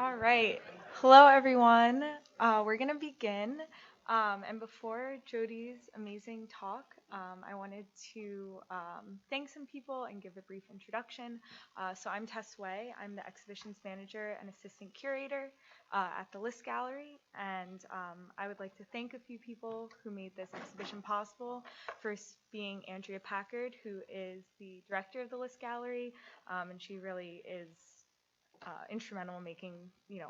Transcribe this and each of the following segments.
All right. Hello, everyone. We're going to begin. And before Jody's amazing talk, I wanted to thank some people and give a brief introduction. So I'm Tess Way. I'm the exhibitions manager and assistant curator at the List Gallery. And I would like to thank a few people who made this exhibition possible. First being Andrea Packard, who is the director of the List Gallery. And she really is instrumental in making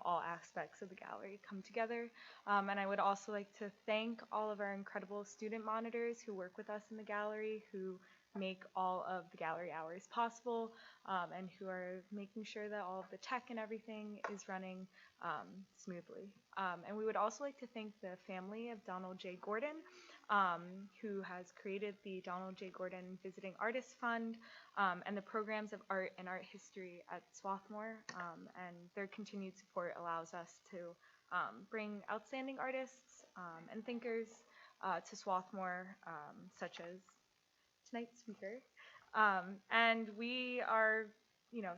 all aspects of the gallery come together. And I would also like to thank all of our incredible student monitors who work with us in the gallery, who make all of the gallery hours possible, and who are making sure that all of the tech and everything is running smoothly. And we would also like to thank the family of Donald J. Gordon, who has created the Donald J. Gordon Visiting Artists Fund, and the programs of art and art history at Swarthmore, and their continued support allows us to bring outstanding artists and thinkers to Swarthmore, such as tonight's speaker. And we are,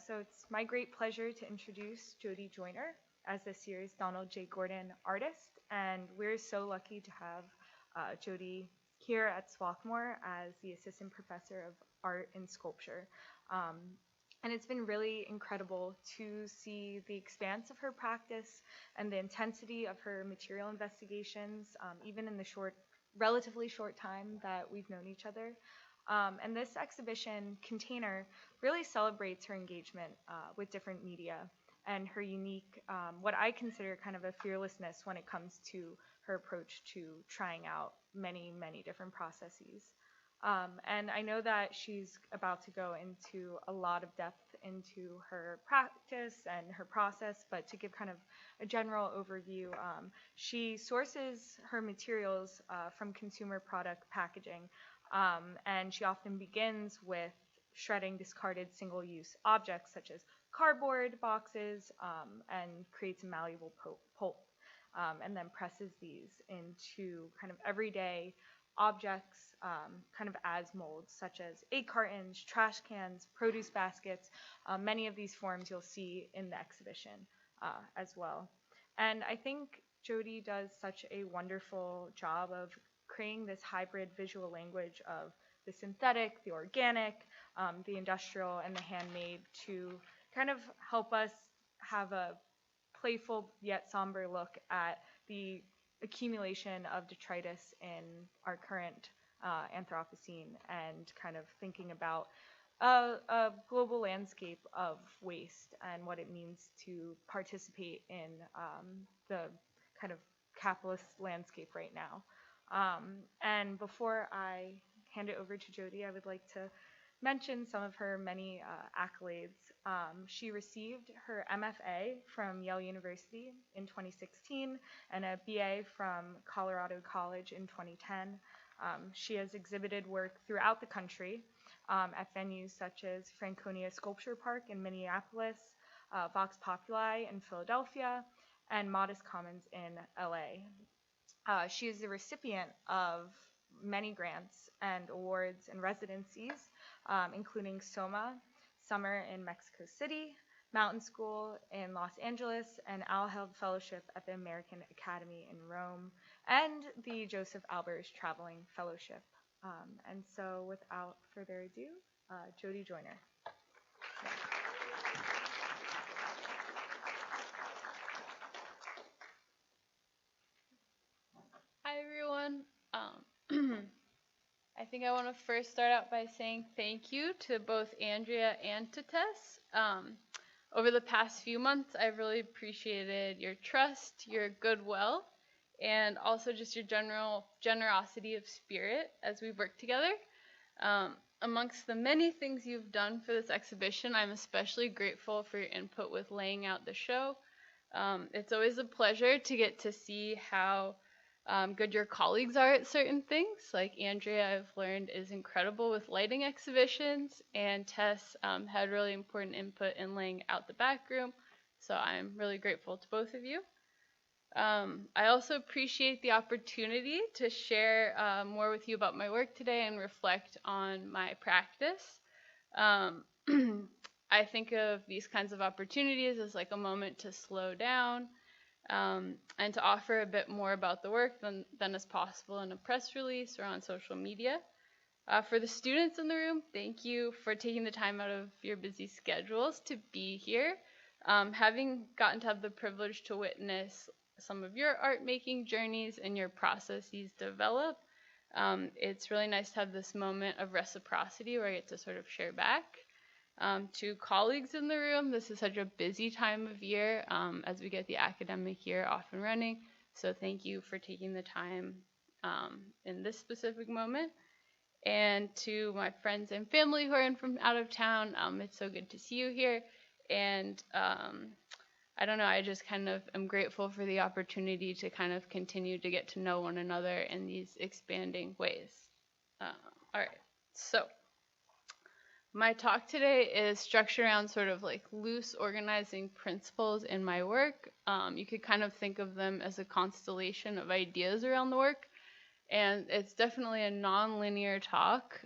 so it's my great pleasure to introduce Jody Joyner as this year's Donald J. Gordon artist, and we're so lucky to have Jody here at Swarthmore as the assistant professor of art and sculpture. Um, and it's been really incredible to see the expanse of her practice and the intensity of her material investigations, even in the relatively short time that we've known each other. And this exhibition container really celebrates her engagement with different media and her unique, what I consider kind of a fearlessness when it comes to her approach to trying out many, many different processes. And I know that she's about to go into a lot of depth into her practice and her process, but to give kind of a general overview, she sources her materials from consumer product packaging, and she often begins with shredding discarded single-use objects such as cardboard boxes, and creates a malleable pulp, and then presses these into kind of everyday objects, kind of as molds, such as egg cartons, trash cans, produce baskets. Many of these forms you'll see in the exhibition as well. And I think Jody does such a wonderful job of creating this hybrid visual language of the synthetic, the organic, the industrial, and the handmade to kind of help us have a playful yet somber look at the accumulation of detritus in our current Anthropocene, and kind of thinking about a global landscape of waste and what it means to participate in the kind of capitalist landscape right now. And before I hand it over to Jody, I would like to mention some of her many accolades. She received her MFA from Yale University in 2016 and a BA from Colorado College in 2010. She has exhibited work throughout the country at venues such as Franconia Sculpture Park in Minneapolis, Vox Populi in Philadelphia, and Modest Commons in LA. She is the recipient of many grants and awards and residencies, including SOMA, Summer in Mexico City, Mountain School in Los Angeles, and Al Held Fellowship at the American Academy in Rome, and the Joseph Albers Traveling Fellowship. And so without further ado, Jody Joyner. Hi, everyone. I think I want to first start out by saying thank you to both Andrea and to Tess. Over the past few months, I've really appreciated your trust, your goodwill, and also just your general generosity of spirit as we've worked together. Amongst the many things you've done for this exhibition, I'm especially grateful for your input with laying out the show. It's always a pleasure to get to see how good your colleagues are at certain things. Like Andrea, I've learned, is incredible with lighting exhibitions, and Tess had really important input in laying out the back room. So I'm really grateful to both of you. I also appreciate the opportunity to share more with you about my work today and reflect on my practice. I think of these kinds of opportunities as like a moment to slow down, and to offer a bit more about the work than is possible in a press release or on social media. For the students in the room, thank you for taking the time out of your busy schedules to be here. Having gotten to have the privilege to witness some of your art making journeys and your processes develop, it's really nice to have this moment of reciprocity where I get to sort of share back. To colleagues in the room, this is such a busy time of year as we get the academic year off and running. So thank you for taking the time in this specific moment. And to my friends and family who are in from out of town, it's so good to see you here. And I don't know, I just kind of am grateful for the opportunity to kind of continue to get to know one another in these expanding ways. All right, so my talk today is structured around sort of like loose organizing principles in my work. You could kind of think of them as a constellation of ideas around the work. And it's definitely a non-linear talk,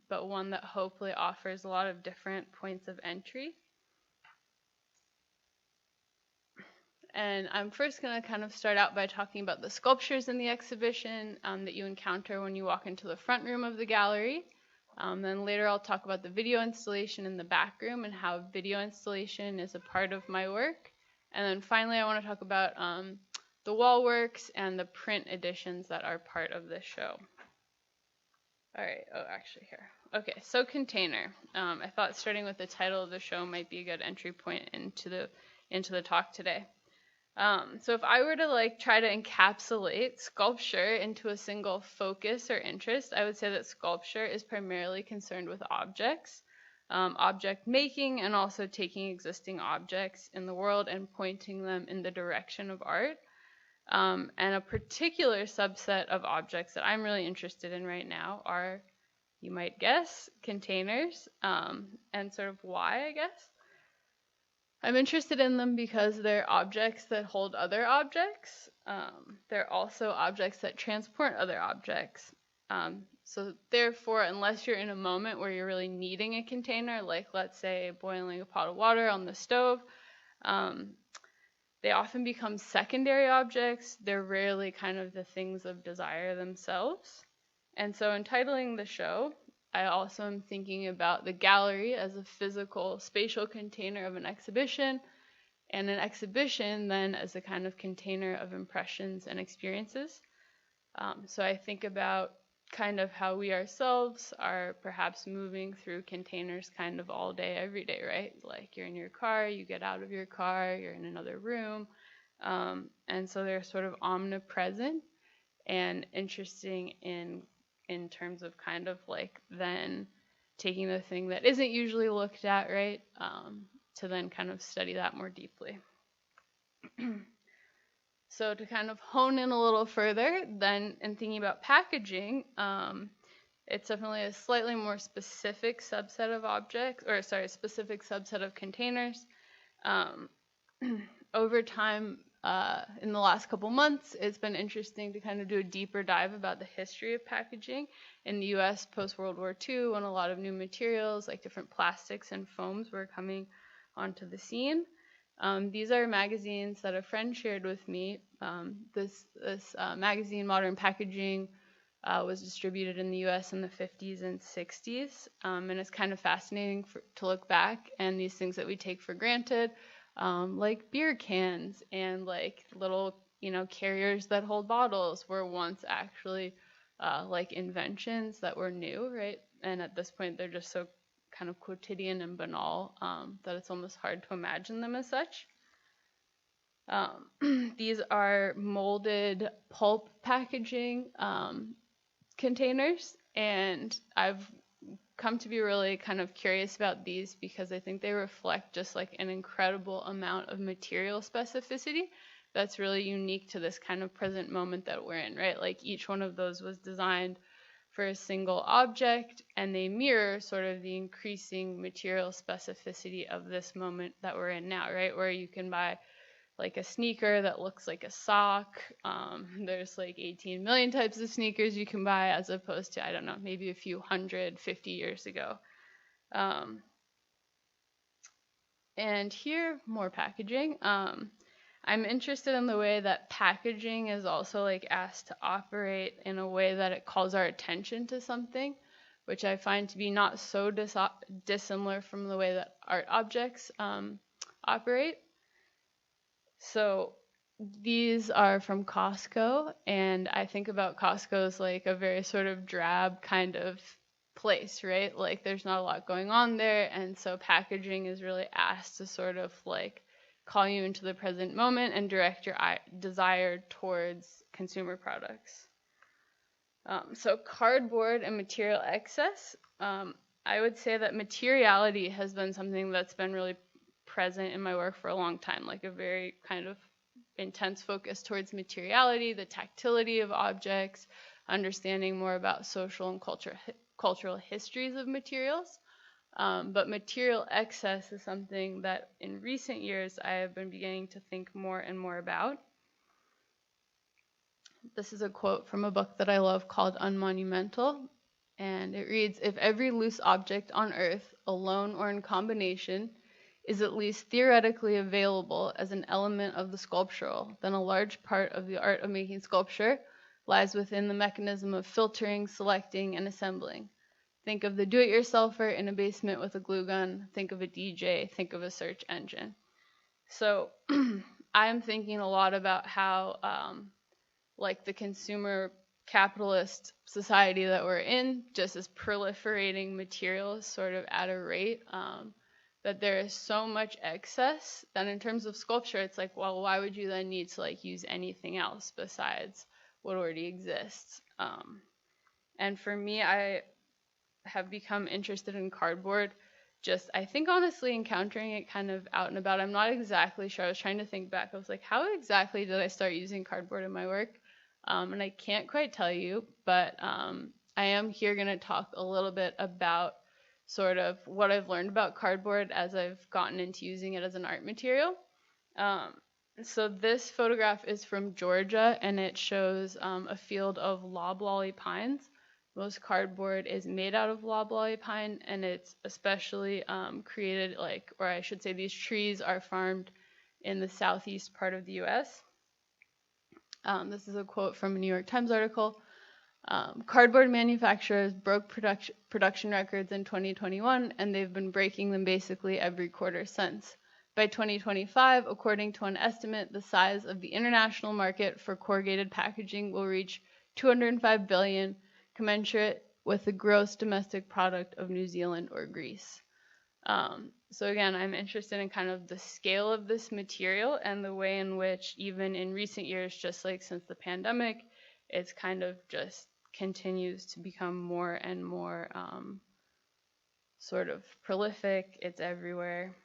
but one that hopefully offers a lot of different points of entry. And I'm first going to kind of start out by talking about the sculptures in the exhibition that you encounter when you walk into the front room of the gallery. Then later I'll talk about the video installation in the back room and how video installation is a part of my work. And then finally I want to talk about the wall works and the print editions that are part of this show. All right, actually here. Okay, so container. I thought starting with the title of the show might be a good entry point into the talk today. So if I were to like try to encapsulate sculpture into a single focus or interest, I would say that sculpture is primarily concerned with objects, object making, and also taking existing objects in the world and pointing them in the direction of art. And a particular subset of objects that I'm really interested in right now are, you might guess, containers, and sort of why, I guess. I'm interested in them because they're objects that hold other objects. They're also objects that transport other objects. So therefore, unless you're in a moment where you're really needing a container, like let's say boiling a pot of water on the stove, they often become secondary objects. They're rarely kind of the things of desire themselves. And so in titling the show, I also am thinking about the gallery as a physical, spatial container of an exhibition, and an exhibition then as a kind of container of impressions and experiences. So I think about kind of how we ourselves are perhaps moving through containers kind of all day, every day, right? Like you're in your car, you get out of your car, you're in another room. And so they're sort of omnipresent and interesting in terms of kind of like then taking the thing that isn't usually looked at, right, to then kind of study that more deeply. So to kind of hone in a little further, then in thinking about packaging, it's definitely a slightly more specific subset of objects, or sorry, specific subset of containers. Over time, in the last couple months, it's been interesting to kind of do a deeper dive about the history of packaging in the US post-World War II, when a lot of new materials like different plastics and foams were coming onto the scene. These are magazines that a friend shared with me. This magazine, Modern Packaging, was distributed in the US in the 50s and 60s, and it's kind of fascinating to look back, and these things that we take for granted, like beer cans and like little, carriers that hold bottles, were once actually like inventions that were new, right? And at this point, they're just so kind of quotidian and banal that it's almost hard to imagine them as such. These are molded pulp packaging containers, and I've come to be really kind of curious about these because I think they reflect just like an incredible amount of material specificity that's really unique to this kind of present moment that we're in, right? Like each one of those was designed for a single object, and they mirror sort of the increasing material specificity of this moment that we're in now, right? Where you can buy like a sneaker that looks like a sock. There's like 18 million types of sneakers you can buy, as opposed to, 50 years ago. And here, more packaging. I'm interested in the way that packaging is also like asked to operate in a way that it calls our attention to something, which I find to be not so dissimilar from the way that art objects operate. So these are from Costco, and I think about Costco as like a very sort of drab kind of place, right? Like there's not a lot going on there, and so packaging is really asked to sort of like call you into the present moment and direct your desire towards consumer products. So cardboard and material excess. I would say that materiality has been something that's been really present in my work for a long time, like a very kind of intense focus towards materiality, the tactility of objects, understanding more about social and cultural histories of materials. But material excess is something that in recent years I have been beginning to think more and more about. This is a quote from a book that I love called Unmonumental, and it reads, "If every loose object on Earth, alone or in combination, is at least theoretically available as an element of the sculptural, then a large part of the art of making sculpture lies within the mechanism of filtering, selecting, and assembling. Think of the do-it-yourselfer in a basement with a glue gun. Think of a DJ. Think of a search engine." So I'm thinking a lot about how like the consumer capitalist society that we're in just is proliferating materials sort of at a rate that there is so much excess that in terms of sculpture, it's like, well, why would you then need to like use anything else besides what already exists? And for me, I have become interested in cardboard just, I think, honestly encountering it kind of out and about. I'm not exactly sure. I was trying to think back. I was like, how exactly did I start using cardboard in my work? And I can't quite tell you, but I am here going to talk a little bit about sort of what I've learned about cardboard as I've gotten into using it as an art material. So this photograph is from Georgia, and it shows a field of loblolly pines. Most cardboard is made out of loblolly pine, and it's especially created like, or I should say these trees are farmed in the southeast part of the U.S. This is a quote from a New York Times article. Cardboard manufacturers broke production records in 2021, and they've been breaking them basically every quarter since. By 2025, according to an estimate, the size of the international market for corrugated packaging will reach $205 billion, commensurate with the gross domestic product of New Zealand or Greece. So again, I'm interested in kind of the scale of this material and the way in which even in recent years, just like since the pandemic, it's kind of just continues to become more and more sort of prolific. It's everywhere.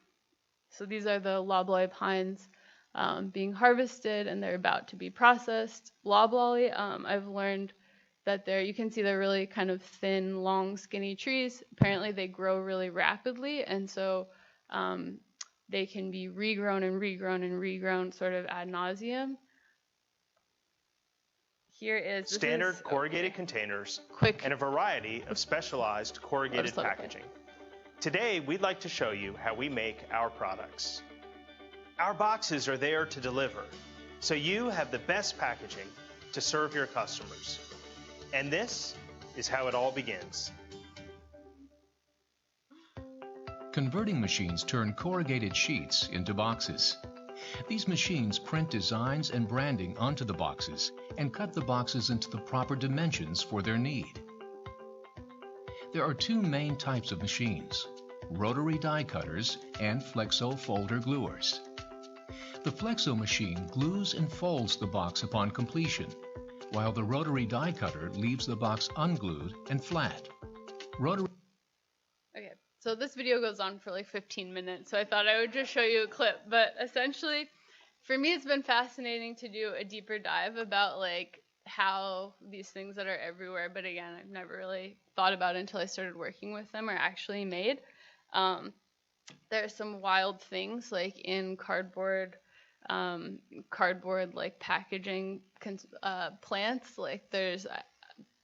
So these are the loblolly pines being harvested, and they're about to be processed. Loblolly, I've learned that you can see they're really kind of thin, long, skinny trees. Apparently they grow really rapidly, and so they can be regrown and regrown and regrown sort of ad nauseum. Here is standard corrugated containers and a variety of specialized corrugated packaging. Today, we'd like to show you how we make our products. Our boxes are there to deliver, so you have the best packaging to serve your customers. And this is how it all begins. Converting machines turn corrugated sheets into boxes. These machines print designs and branding onto the boxes and cut the boxes into the proper dimensions for their need. There are two main types of machines: rotary die cutters and flexo folder gluers. The flexo machine glues and folds the box upon completion, while the rotary die cutter leaves the box unglued and flat. Okay, so this video goes on for like 15 minutes, so I thought I would just show you a clip. But essentially, for me, it's been fascinating to do a deeper dive about like how these things that are everywhere, but again, I've never really thought about it until I started working with them, are actually made. There are some wild things like in cardboard like packaging plants. Like there's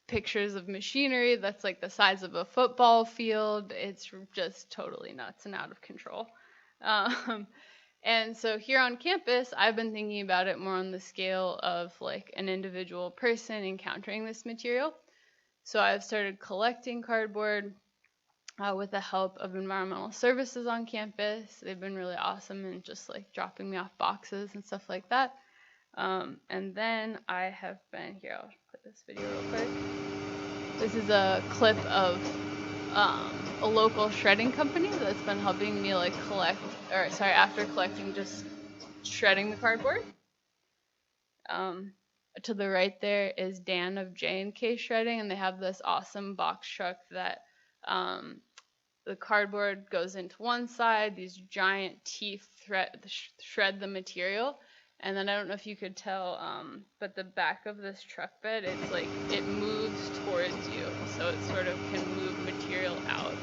pictures of machinery that's like the size of a football field. It's just totally nuts and out of control. And so here on campus, I've been thinking about it more on the scale of like an individual person encountering this material. So I've started collecting cardboard with the help of environmental services on campus. They've been really awesome and just like dropping me off boxes and stuff like that. And then I have been, here, I'll play this video real quick. This is a clip of a local shredding company that's been helping me like after collecting, just shredding the cardboard. To the right there is Dan of J&K Shredding, and they have this awesome box truck that the cardboard goes into one side, these giant teeth shred the material, and then I don't know if you could tell, but the back of this truck bed, it's like it moves towards you, so it sort of can move material out.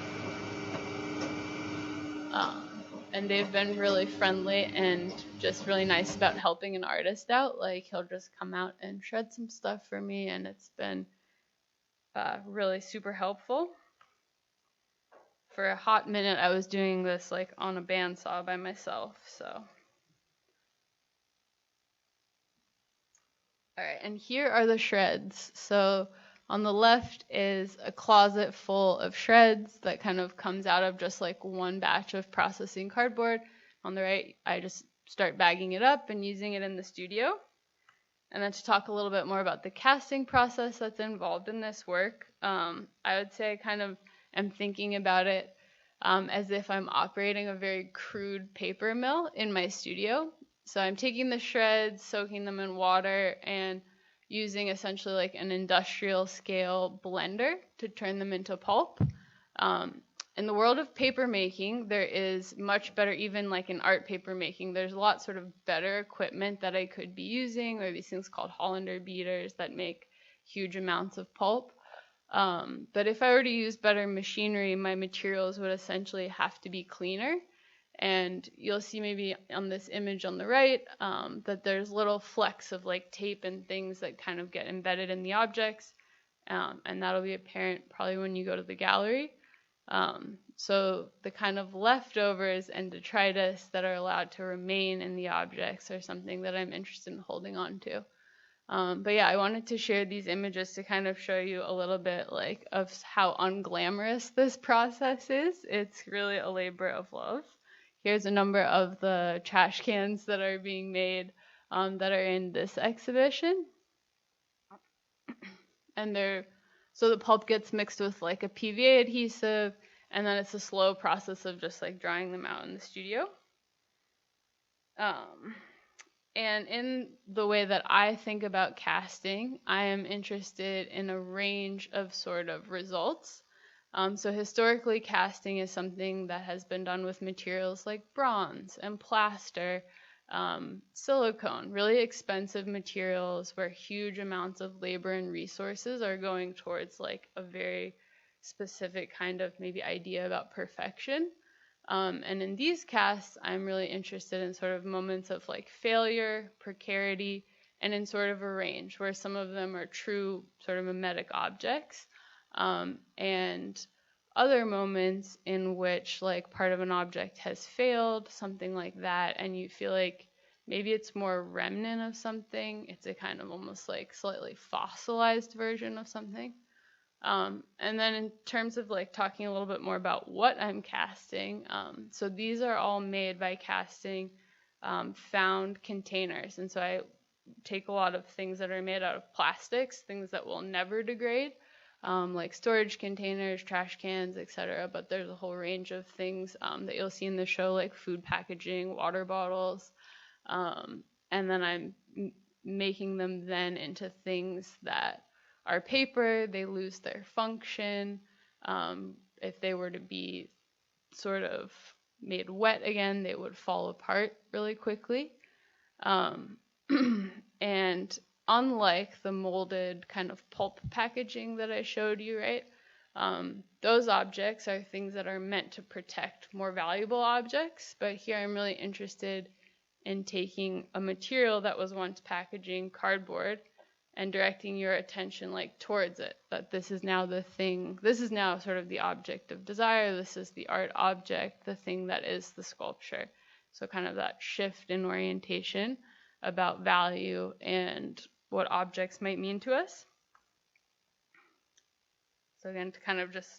And they've been really friendly and just really nice about helping an artist out. Like, he'll just come out and shred some stuff for me, and it's been really super helpful. For a hot minute, I was doing this like on a bandsaw by myself, so. All right, and here are the shreds. So on the left is a closet full of shreds that kind of comes out of just like one batch of processing cardboard. On the right, I just start bagging it up and using it in the studio. And then to talk a little bit more about the casting process that's involved in this work, I would say I kind of am thinking about it as if I'm operating a very crude paper mill in my studio. So I'm taking the shreds, soaking them in water, and using essentially like an industrial scale blender to turn them into pulp. In the world of paper making, there is much better, even like in art paper making, there's a lot sort of better equipment that I could be using, or these things called Hollander beaters that make huge amounts of pulp. But if I were to use better machinery, my materials would essentially have to be cleaner. And you'll see maybe on this image on the right that there's little flecks of like tape and things that kind of get embedded in the objects. And that'll be apparent probably when you go to the gallery. So the kind of leftovers and detritus that are allowed to remain in the objects are something that I'm interested in holding on to. But yeah, I wanted to share these images to kind of show you a little bit like of how unglamorous this process is. It's really a labor of love. Here's a number of the trash cans that are being made that are in this exhibition. And so the pulp gets mixed with like a PVA adhesive, and then it's a slow process of just like drying them out in the studio. And in the way that I think about casting, I am interested in a range of sort of results. So historically, casting is something that has been done with materials like bronze and plaster, silicone, really expensive materials where huge amounts of labor and resources are going towards like a very specific kind of maybe idea about perfection. And in these casts, I'm really interested in sort of moments of like failure, precarity, and in sort of a range where some of them are true sort of mimetic objects. And other moments in which like part of an object has failed, something like that, and you feel like maybe it's more a remnant of something. It's a kind of almost like slightly fossilized version of something. And then in terms of like talking a little bit more about what I'm casting, so these are all made by casting found containers. And so I take a lot of things that are made out of plastics, things that will never degrade, like storage containers, trash cans, etc. But there's a whole range of things that you'll see in the show, like food packaging, water bottles. And then I'm making them then into things that are paper. They lose their function. If they were to be sort of made wet again, they would fall apart really quickly. And unlike the molded kind of pulp packaging that I showed you, right? Those objects are things that are meant to protect more valuable objects. But here I'm really interested in taking a material that was once packaging cardboard and directing your attention like towards it, that this is now the thing, this is now sort of the object of desire, this is the art object, the thing that is the sculpture. So kind of that shift in orientation about value and what objects might mean to us. So again, to kind of just,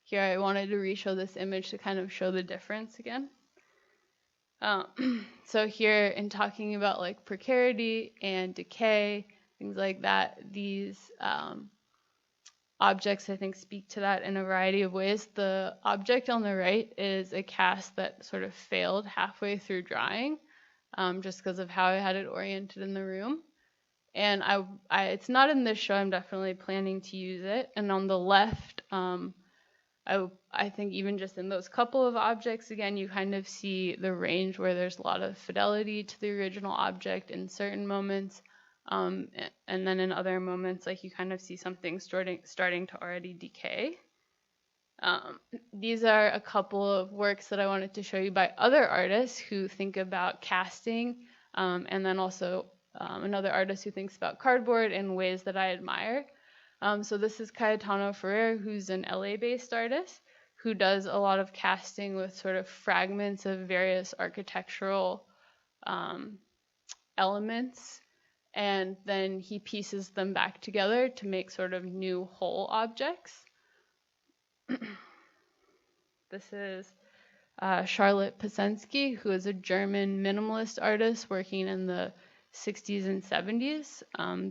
here I wanted to re-show this image to kind of show the difference again. So here in talking about like precarity and decay, things like that, these objects I think speak to that in a variety of ways. The object on the right is a cast that sort of failed halfway through drying, just because of how I had it oriented in the room. And it's not in this show, I'm definitely planning to use it. And on the left, I think even just in those couple of objects, again, you kind of see the range where there's a lot of fidelity to the original object in certain moments. And then in other moments, like you kind of see something starting to already decay. These are a couple of works that I wanted to show you by other artists who think about casting, and then also another artist who thinks about cardboard in ways that I admire. So this is Cayetano Ferrer, who's an LA-based artist who does a lot of casting with sort of fragments of various architectural elements, and then he pieces them back together to make sort of new whole objects. This is Charlotte Pasensky, who is a German minimalist artist working in the 60s and 70s.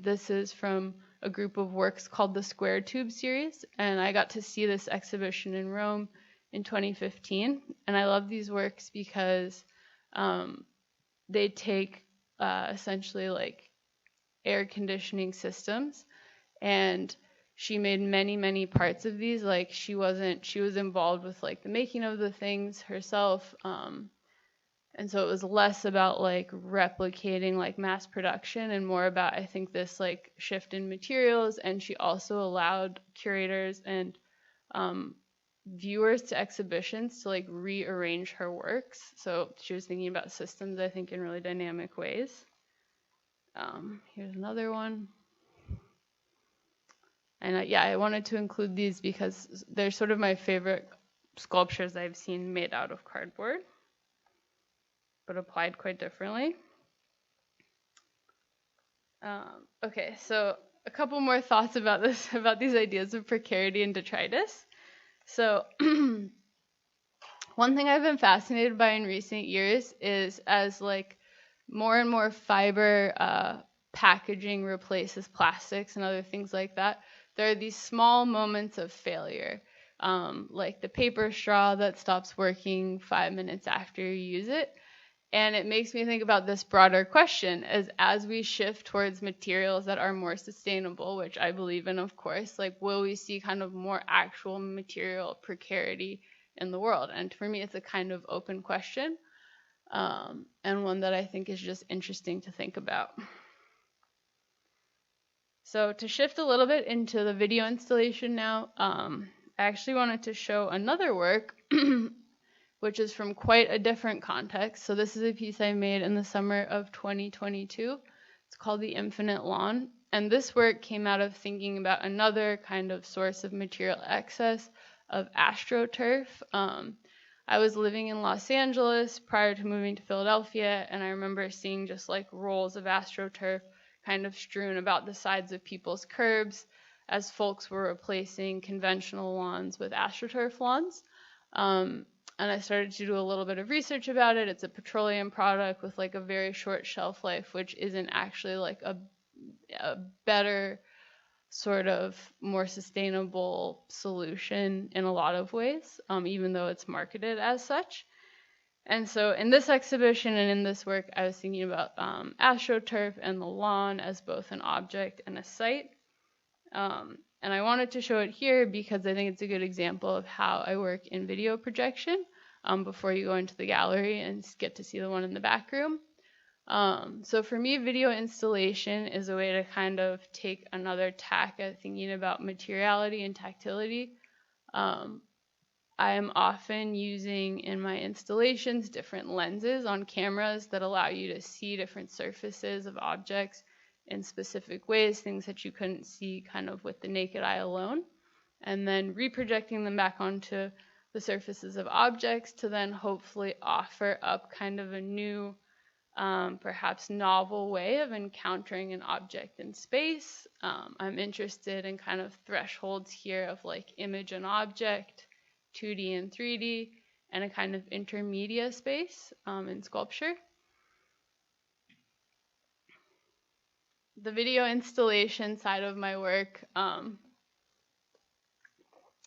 This is from a group of works called the Square Tube series, and I got to see this exhibition in Rome in 2015. And I love these works because they take essentially like air conditioning systems, and she made many parts of these. Like she was involved with like the making of the things herself, and so it was less about like replicating like mass production and more about, I think, this like shift in materials. And she also allowed curators and viewers to exhibitions to like rearrange her works. So she was thinking about systems, I think, in really dynamic ways. Here's another one. And yeah, I wanted to include these because they're sort of my favorite sculptures I've seen made out of cardboard, but applied quite differently. Okay, so a couple more thoughts about this, about these ideas of precarity and detritus. So one thing I've been fascinated by in recent years is as like more and more fiber packaging replaces plastics and other things like that, there are these small moments of failure, like the paper straw that stops working 5 minutes after you use it. And it makes me think about this broader question as we shift towards materials that are more sustainable, which I believe in, of course, like will we see kind of more actual material precarity in the world? And for me, it's a kind of open question, and one that I think is just interesting to think about. So to shift a little bit into the video installation now, I actually wanted to show another work which is from quite a different context. So this is a piece I made in the summer of 2022. It's called The Infinite Lawn. And this work came out of thinking about another kind of source of material excess of astroturf. I was living in Los Angeles prior to moving to Philadelphia, and I remember seeing just like rolls of astroturf kind of strewn about the sides of people's curbs as folks were replacing conventional lawns with astroturf lawns. And I started to do a little bit of research about it. It's a petroleum product with like a very short shelf life, which isn't actually like a better sort of more sustainable solution in a lot of ways, even though it's marketed as such. And so in this exhibition and in this work, I was thinking about astroturf and the lawn as both an object and a site. And I wanted to show it here because I think it's a good example of how I work in video projection before you go into the gallery and get to see the one in the back room. So for me, video installation is a way to kind of take another tack at thinking about materiality and tactility. I am often using in my installations different lenses on cameras that allow you to see different surfaces of objects in specific ways, things that you couldn't see kind of with the naked eye alone, and then reprojecting them back onto the surfaces of objects to then hopefully offer up kind of a new, perhaps novel way of encountering an object in space. I'm interested in kind of thresholds here of like image and object, 2D and 3D, and a kind of intermedia space in sculpture. The video installation side of my work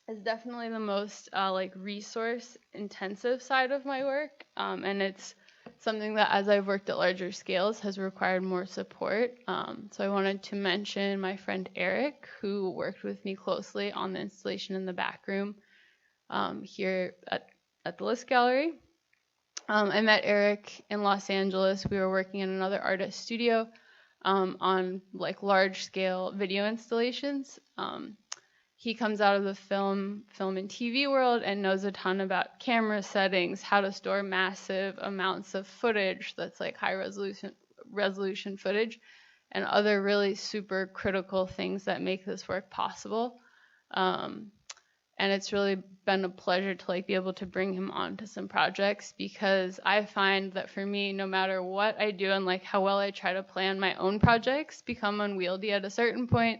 is definitely the most like resource intensive side of my work, and it's something that as I've worked at larger scales has required more support. So I wanted to mention my friend Eric, who worked with me closely on the installation in the back room here at the List Gallery. I met Eric in Los Angeles. We were working in another artist studio on like large scale video installations. He comes out of the film and TV world and knows a ton about camera settings, how to store massive amounts of footage that's like high resolution footage, and other really super critical things that make this work possible. And it's really been a pleasure to like be able to bring him on to some projects, because I find that for me, no matter what I do and like how well I try to plan my own projects, become unwieldy at a certain point.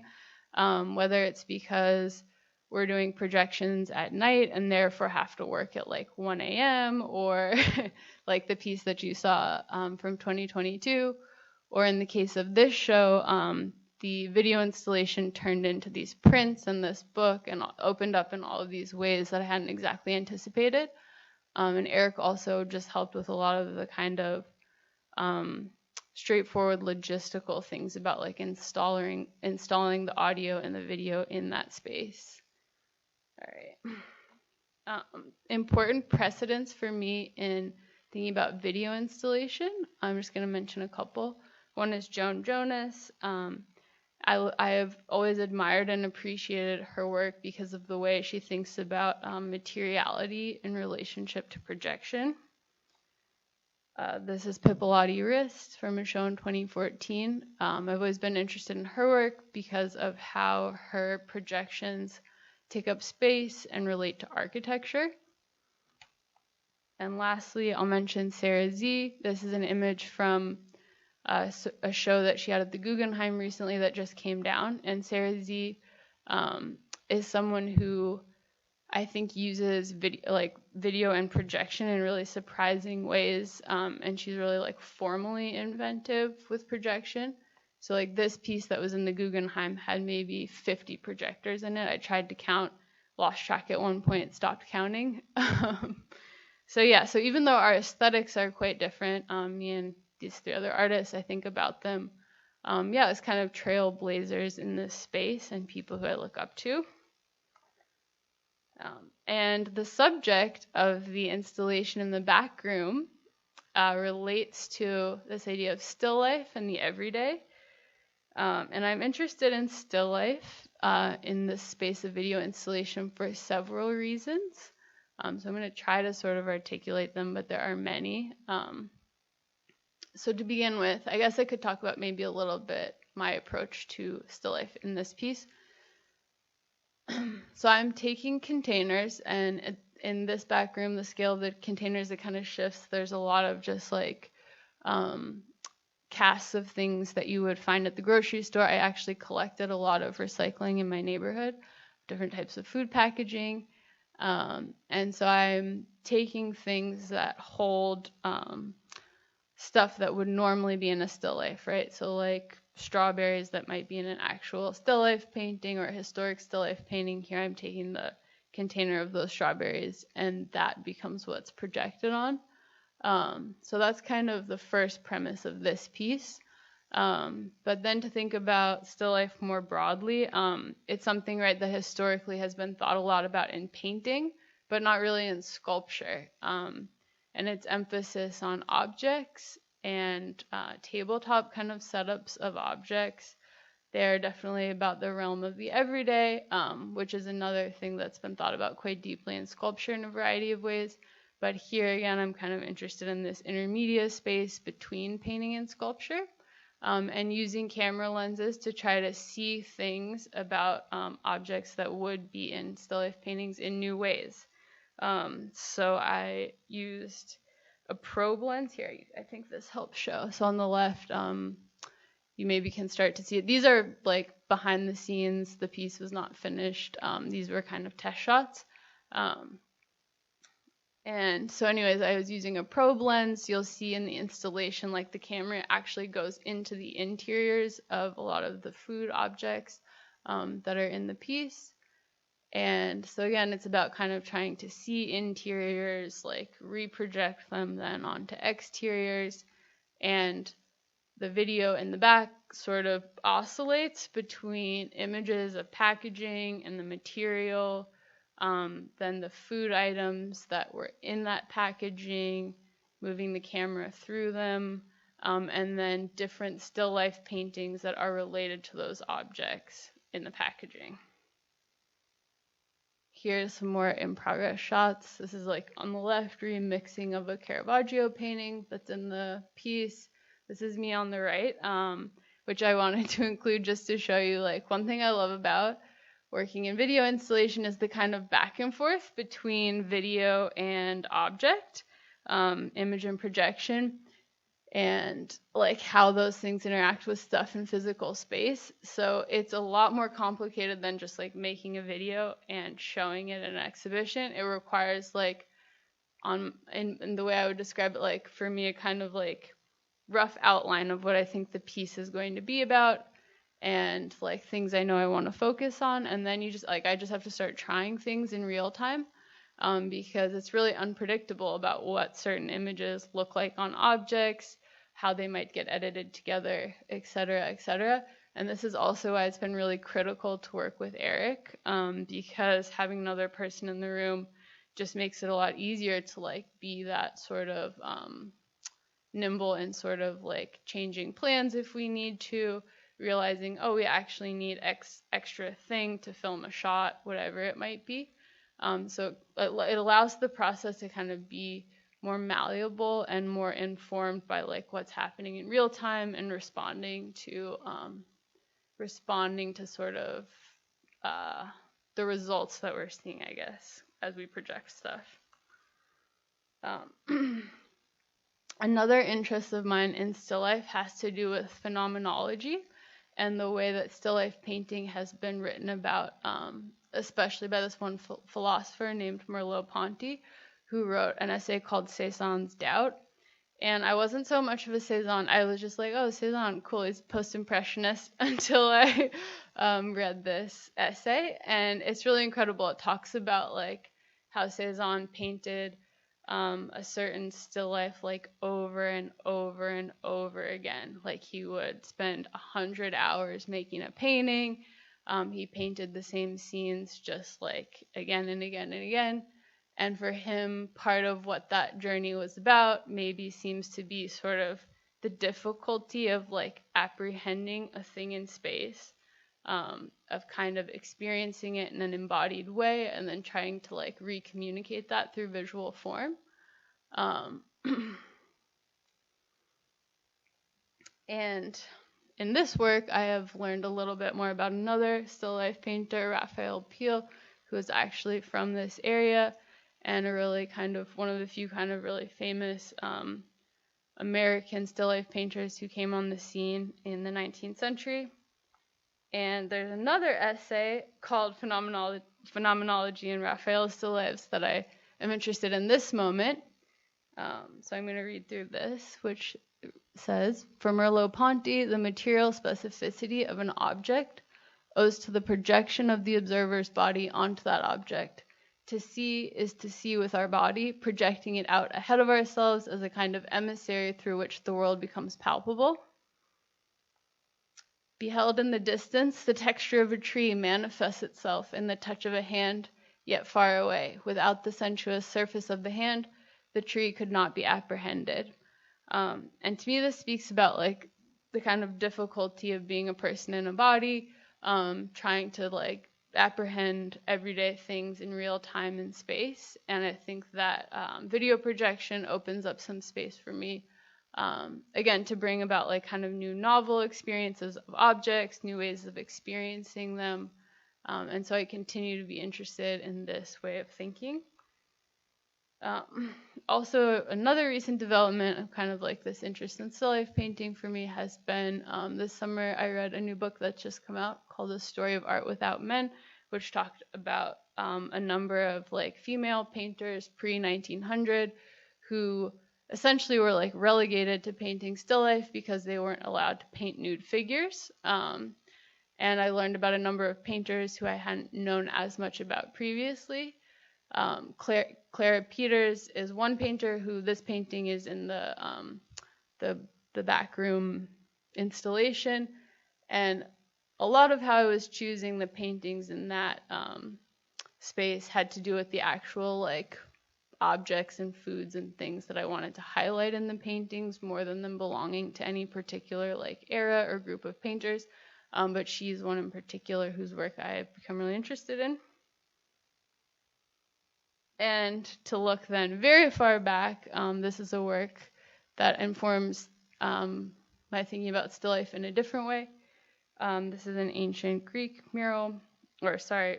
Whether it's because we're doing projections at night and therefore have to work at like 1 a.m. or like the piece that you saw from 2022, or in the case of this show, the video installation turned into these prints and this book and opened up in all of these ways that I hadn't exactly anticipated. And Eric also just helped with a lot of the kind of straightforward logistical things about like installing the audio and the video in that space. All right. Important precedents for me in thinking about video installation. I'm just going to mention a couple. One is Joan Jonas. I have always admired and appreciated her work because of the way she thinks about materiality in relationship to projection. This is Pipolati Wrist from a show in 2014. I've always been interested in her work because of how her projections take up space and relate to architecture. And lastly, I'll mention Sarah Z. This is an image from a show that she had at the Guggenheim recently that just came down. And Sarah Z is someone who I think uses video and projection in really surprising ways, and she's really like formally inventive with projection. So like this piece that was in the Guggenheim had maybe 50 projectors in it. I tried to count, lost track at one point, stopped counting. So even though our aesthetics are quite different, me and these three other artists, I think about them, as kind of trailblazers in this space and people who I look up to. And the subject of the installation in the back room relates to this idea of still life and the everyday. And I'm interested in still life in this space of video installation for several reasons. So I'm going to try to sort of articulate them, but there are many. So to begin with, I guess I could talk about maybe a little bit my approach to still life in this piece. So I'm taking containers, and in this back room, the scale of the containers, it kind of shifts. There's a lot of just like casts of things that you would find at the grocery store. I actually collected a lot of recycling in my neighborhood, different types of food packaging. And so I'm taking things that hold stuff that would normally be in a still life, right? So like strawberries that might be in an actual still life painting or a historic still life painting. Here I'm taking the container of those strawberries, and that becomes what's projected on. So that's kind of the first premise of this piece. But then to think about still life more broadly, it's something, right, that historically has been thought a lot about in painting, but not really in sculpture. And its emphasis on objects and tabletop kind of setups of objects. They're definitely about the realm of the everyday, which is another thing that's been thought about quite deeply in sculpture in a variety of ways. But here again, I'm kind of interested in this intermediate space between painting and sculpture. and using camera lenses to try to see things about objects that would be in still life paintings in new ways. So I used a probe lens here. I think this helps show. So on the left, you maybe can start to see it. These are like behind the scenes. The piece was not finished. These were kind of test shots. And so anyways, I was using a probe lens. You'll see in the installation, like the camera actually goes into the interiors of a lot of the food objects that are in the piece. And so again, it's about kind of trying to see interiors, like reproject them then onto exteriors. And the video in the back sort of oscillates between images of packaging and the material, then the food items that were in that packaging, moving the camera through them, and then different still life paintings that are related to those objects in the packaging. Here's some more in progress shots. This is like on the left, remixing of a Caravaggio painting that's in the piece. This is me on the right, which I wanted to include just to show you, like, one thing I love about working in video installation is the kind of back and forth between video and object, image and projection, and like how those things interact with stuff in physical space. So it's a lot more complicated than just like making a video and showing it in an exhibition. It requires like in the way I would describe it, like for me, a kind of like rough outline of what I think the piece is going to be about and like things I know I want to focus on. And then you just like, I just have to start trying things in real time because it's really unpredictable about what certain images look like on objects, how they might get edited together, et cetera, et cetera. And this is also why it's been really critical to work with Eric, because having another person in the room just makes it a lot easier to like be that sort of nimble and sort of like changing plans if we need to, realizing, oh, we actually need extra thing to film a shot, whatever it might be. So it allows the process to kind of be more malleable and more informed by like what's happening in real time and responding to sort of the results that we're seeing, I guess, as we project stuff. Another interest of mine in still life has to do with phenomenology and the way that still life painting has been written about, especially by this one philosopher named Merleau-Ponty, who wrote an essay called Cézanne's Doubt. And I wasn't so much of a Cézanne. I was just like, oh, Cézanne, cool, he's post-impressionist, until I read this essay. And it's really incredible. It talks about like how Cézanne painted a certain still life like over and over and over again. Like he would spend 100 hours making a painting. He painted the same scenes just like again and again and again. And for him, part of what that journey was about maybe seems to be sort of the difficulty of like apprehending a thing in space, of kind of experiencing it in an embodied way and then trying to like re-communicate that through visual form. And in this work, I have learned a little bit more about another still life painter, Raphael Peale, who is actually from this area and a really kind of one of the few kind of really famous American still life painters who came on the scene in the 19th century. And there's another essay called Phenomenology in Raphael's Still Lifes that I am interested in this moment. So I'm going to read through this, which says, for Merleau-Ponty, the material specificity of an object owes to the projection of the observer's body onto that object. To see is to see with our body, projecting it out ahead of ourselves as a kind of emissary through which the world becomes palpable. Beheld in the distance, the texture of a tree manifests itself in the touch of a hand, yet far away. Without the sensuous surface of the hand, the tree could not be apprehended. And to me, this speaks about like the kind of difficulty of being a person in a body, trying to like apprehend everyday things in real time and space. And I think that video projection opens up some space for me again, to bring about like kind of new novel experiences of objects, new ways of experiencing them. And so I continue to be interested in this way of thinking. Also, another recent development of kind of like this interest in still life painting for me has been this summer I read a new book that's just come out called The Story of Art Without Men, which talked about a number of like female painters pre-1900 who essentially were like relegated to painting still life because they weren't allowed to paint nude figures. And I learned about a number of painters who I hadn't known as much about previously. Clara Peters is one painter who this painting is in the back room installation, and a lot of how I was choosing the paintings in that space had to do with the actual like objects and foods and things that I wanted to highlight in the paintings more than them belonging to any particular like era or group of painters. But she's one in particular whose work I have become really interested in. And to look then very far back, this is a work that informs my thinking about still life in a different way. This is an ancient Greek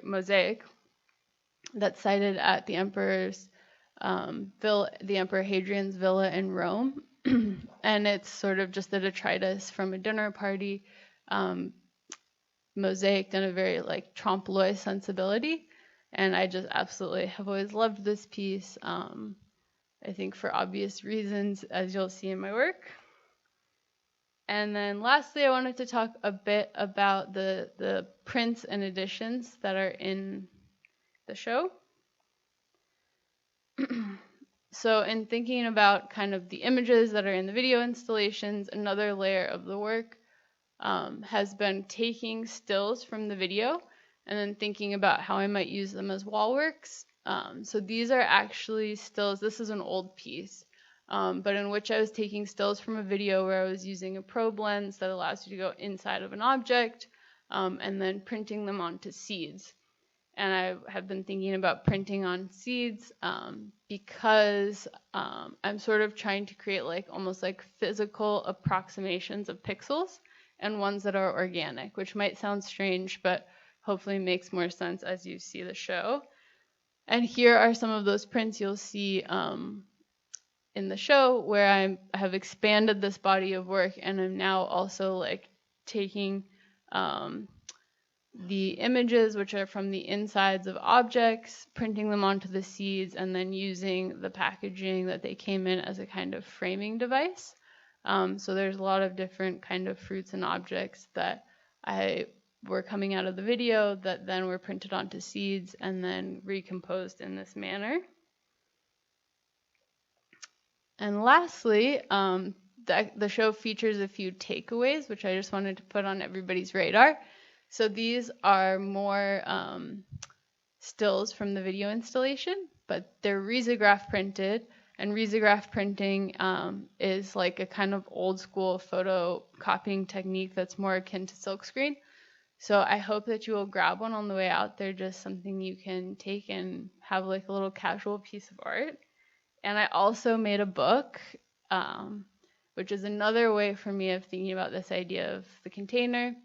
mosaic that's cited at the emperor's the Emperor Hadrian's villa in Rome. And it's sort of just a detritus from a dinner party, mosaic in a very like trompe l'oeil sensibility. And I just absolutely have always loved this piece, I think for obvious reasons, as you'll see in my work. And then lastly, I wanted to talk a bit about the prints and editions that are in the show. So in thinking about kind of the images that are in the video installations, another layer of the work has been taking stills from the video and then thinking about how I might use them as wall works. So these are actually stills. This is an old piece, but in which I was taking stills from a video where I was using a probe lens that allows you to go inside of an object and then printing them onto seeds. And I have been thinking about printing on seeds because I'm sort of trying to create like almost like physical approximations of pixels and ones that are organic, which might sound strange, but hopefully makes more sense as you see the show. And here are some of those prints you'll see in the show where I have expanded this body of work, and I'm now also like taking the images, which are from the insides of objects, printing them onto the seeds, and then using the packaging that they came in as a kind of framing device. So there's a lot of different kind of fruits and objects that were coming out of the video that then were printed onto seeds and then recomposed in this manner. And lastly, the show features a few takeaways, which I just wanted to put on everybody's radar. So these are more stills from the video installation, but they're risograph printed, and risograph printing is like a kind of old school photocopying technique that's more akin to silkscreen. So I hope that you will grab one on the way out. They're just something you can take and have like a little casual piece of art. And I also made a book, which is another way for me of thinking about this idea of the container.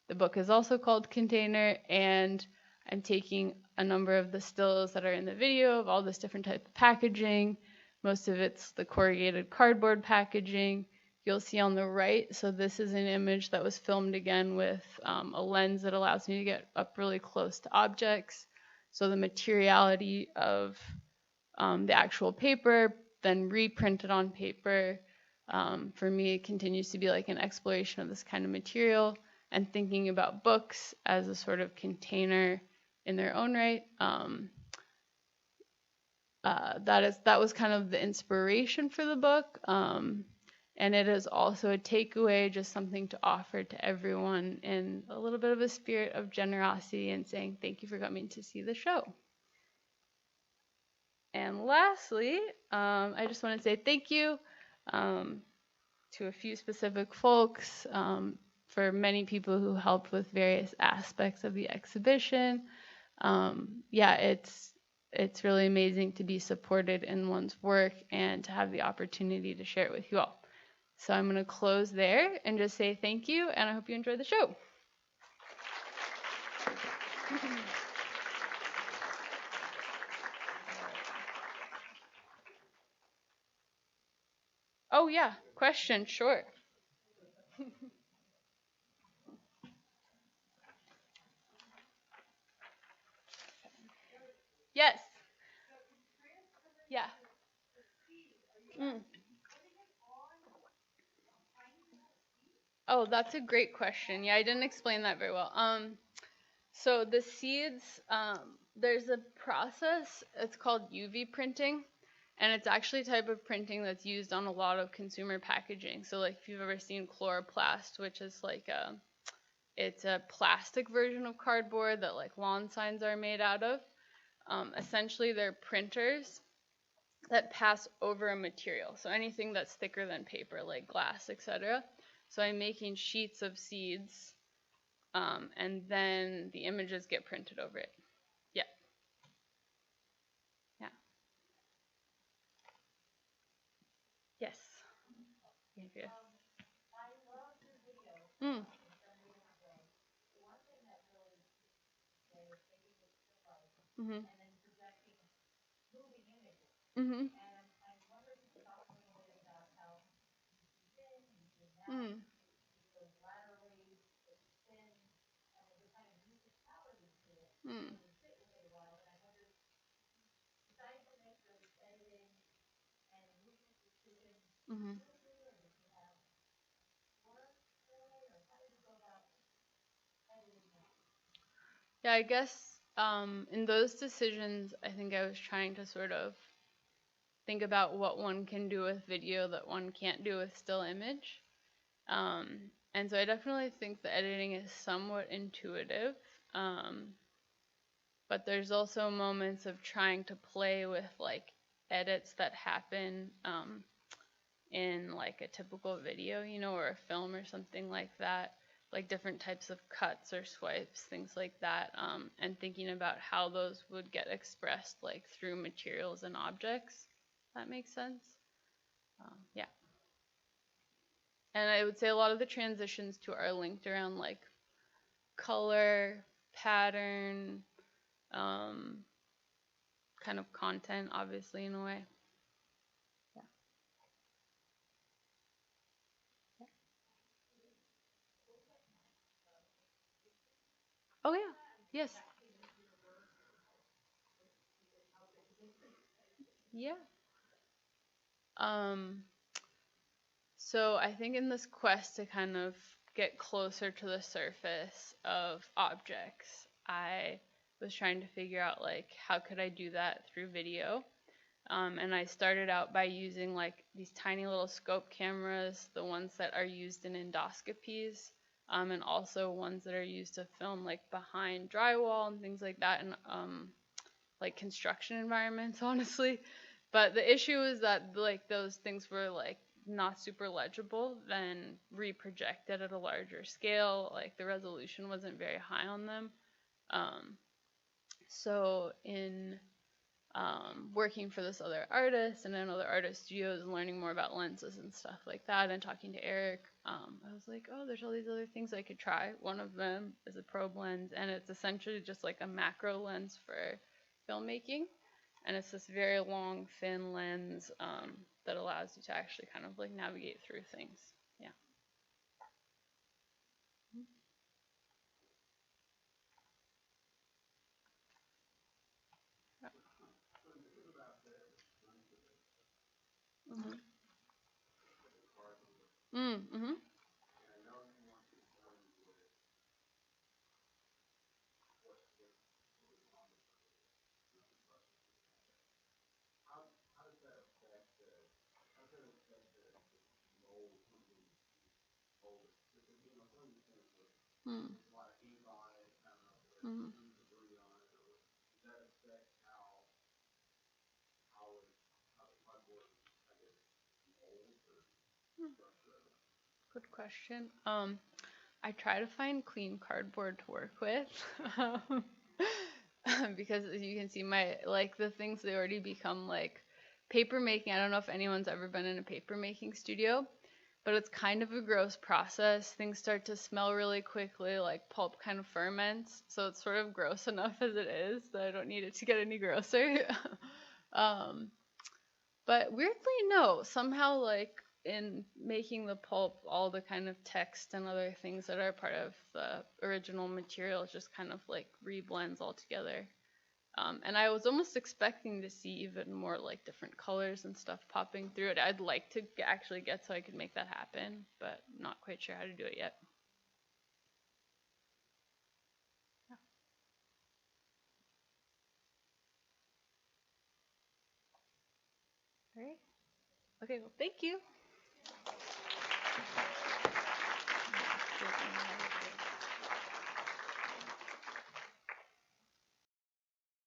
The book is also called Container, and I'm taking a number of the stills that are in the video of all this different type of packaging. Most of it's the corrugated cardboard packaging. You'll see on the right, so this is an image that was filmed again with a lens that allows me to get up really close to objects. So the materiality of the actual paper, then reprinted on paper, for me it continues to be like an exploration of this kind of material and thinking about books as a sort of container in their own right. That was kind of the inspiration for the book. And it is also a takeaway, just something to offer to everyone in a little bit of a spirit of generosity and saying thank you for coming to see the show. And lastly, I just want to say thank you to a few specific folks, for many people who helped with various aspects of the exhibition. It's really amazing to be supported in one's work and to have the opportunity to share it with you all. So I'm going to close there and just say thank you, and I hope you enjoy the show. Oh, yeah. Question, sure. Yes. Yeah. Mm. Oh, that's a great question. Yeah, I didn't explain that very well. So the seeds, there's a process, it's called UV printing, and it's actually a type of printing that's used on a lot of consumer packaging. So like if you've ever seen chloroplast, which is like it's a plastic version of cardboard that like lawn signs are made out of. Essentially, they're printers that pass over a material. So anything that's thicker than paper, like glass, etc. So I'm making sheets of seeds, and then the images get printed over it. Yeah. Yeah. Yes. Andrea. Mm. Mhm. Mhm. Mm. Mm. Mhm. Yeah, I guess in those decisions, I think I was trying to sort of think about what one can do with video that one can't do with still image. And so I definitely think the editing is somewhat intuitive. But there's also moments of trying to play with like edits that happen in like a typical video, or a film or something like that, like different types of cuts or swipes, things like that, and thinking about how those would get expressed like through materials and objects. That makes sense. Yeah. And I would say a lot of the transitions to are linked around like color, pattern, kind of content, obviously, in a way. Yeah. Oh, yeah. Yes. Yeah. Um, so I think in this quest to kind of get closer to the surface of objects, I was trying to figure out like how could I do that through video. And I started out by using like these tiny little scope cameras, the ones that are used in endoscopies, and also ones that are used to film like behind drywall and things like that, and like construction environments, honestly. But the issue is that like those things were like not super legible, then reprojected at a larger scale. Like the resolution wasn't very high on them. So in working for this other artist and in other artist studios and learning more about lenses and stuff like that and talking to Eric, I was like, oh, there's all these other things I could try. One of them is a probe lens, and it's essentially just like a macro lens for filmmaking. And it's this very long, thin lens that allows you to actually kind of like navigate through things. Yeah. Mm-hmm. Mm-hmm. Mm-hmm. Mm-hmm. Good question. I try to find clean cardboard to work with. Because as you can see, my like the things they already become like paper making. I don't know if anyone's ever been in a paper making studio, but it's kind of a gross process. Things start to smell really quickly, like pulp kind of ferments, so it's sort of gross enough as it is that I don't need it to get any grosser. um, but weirdly, no, somehow like in making the pulp, all the kind of text and other things that are part of the original material just kind of like reblends all together. And I was almost expecting to see even more like different colors and stuff popping through it. I'd like to actually get so I could make that happen, but not quite sure how to do it yet. All right. Okay, well, thank you.